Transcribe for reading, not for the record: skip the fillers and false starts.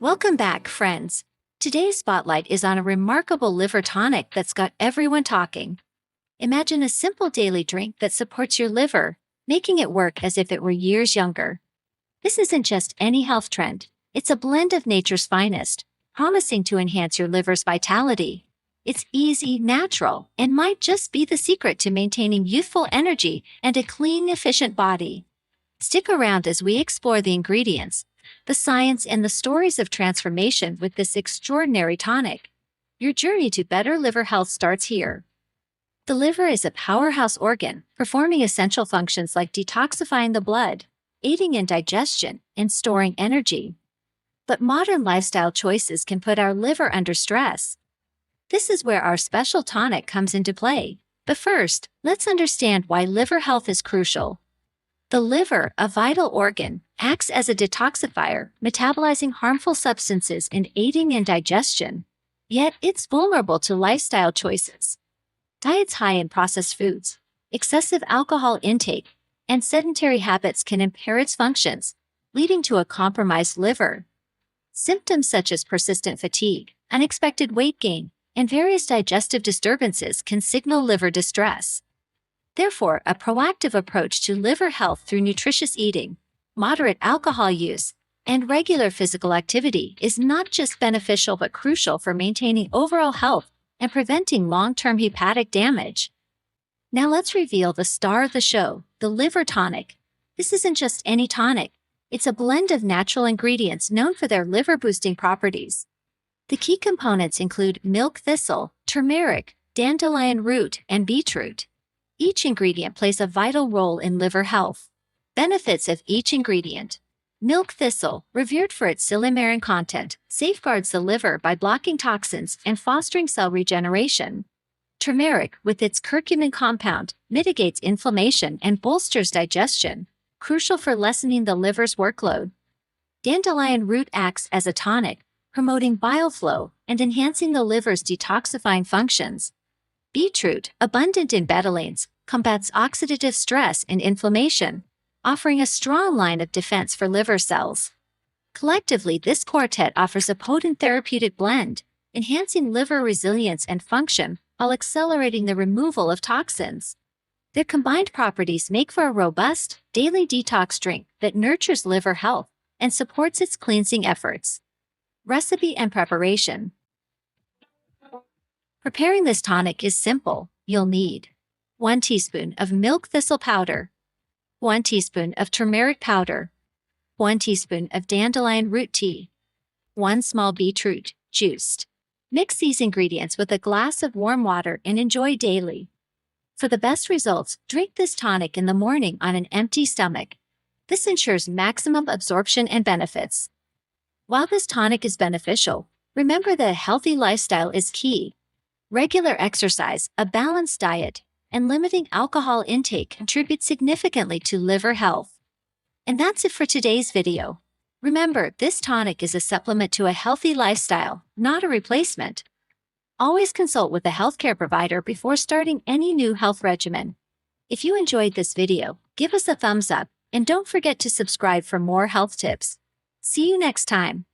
Welcome back, friends. Today's spotlight is on a remarkable liver tonic that's got everyone talking. Imagine a simple daily drink that supports your liver, making it work as if it were years younger. This isn't just any health trend, it's a blend of nature's finest, promising to enhance your liver's vitality. It's easy, natural, and might just be the secret to maintaining youthful energy and a clean, efficient body. Stick around as we explore the ingredients, the science, and the stories of transformation with this extraordinary tonic. Your journey to better liver health starts here. The liver is a powerhouse organ, performing essential functions like detoxifying the blood, aiding in digestion, and storing energy. But modern lifestyle choices can put our liver under stress. This is where our special tonic comes into play. But first, let's understand why liver health is crucial. The liver, a vital organ, acts as a detoxifier, metabolizing harmful substances and aiding in digestion. Yet, it's vulnerable to lifestyle choices. Diets high in processed foods, excessive alcohol intake, and sedentary habits can impair its functions, leading to a compromised liver. Symptoms such as persistent fatigue, unexpected weight gain, and various digestive disturbances can signal liver distress. Therefore, a proactive approach to liver health through nutritious eating, moderate alcohol use, and regular physical activity is not just beneficial but crucial for maintaining overall health and preventing long-term hepatic damage. Now let's reveal the star of the show, the liver tonic. This isn't just any tonic. It's a blend of natural ingredients known for their liver-boosting properties. The key components include milk thistle, turmeric, dandelion root, and beetroot. Each ingredient plays a vital role in liver health. Benefits of each ingredient. Milk thistle, revered for its silymarin content, safeguards the liver by blocking toxins and fostering cell regeneration. Turmeric, with its curcumin compound, mitigates inflammation and bolsters digestion, crucial for lessening the liver's workload. Dandelion root acts as a tonic, promoting bile flow and enhancing the liver's detoxifying functions. Beetroot, abundant in betalains, combats oxidative stress and inflammation, offering a strong line of defense for liver cells. Collectively, this quartet offers a potent therapeutic blend, enhancing liver resilience and function while accelerating the removal of toxins. Their combined properties make for a robust, daily detox drink that nurtures liver health and supports its cleansing efforts. Recipe and preparation. Preparing this tonic is simple. You'll need 1 teaspoon of milk thistle powder, 1 teaspoon of turmeric powder, 1 teaspoon of dandelion root tea, 1 small beetroot, juiced. Mix these ingredients with a glass of warm water and enjoy daily. For the best results, drink this tonic in the morning on an empty stomach. This ensures maximum absorption and benefits. While this tonic is beneficial, remember that a healthy lifestyle is key. Regular exercise, a balanced diet, and limiting alcohol intake contribute significantly to liver health. And that's it for today's video. Remember, this tonic is a supplement to a healthy lifestyle, not a replacement. Always consult with a healthcare provider before starting any new health regimen. If you enjoyed this video, give us a thumbs up and don't forget to subscribe for more health tips. See you next time.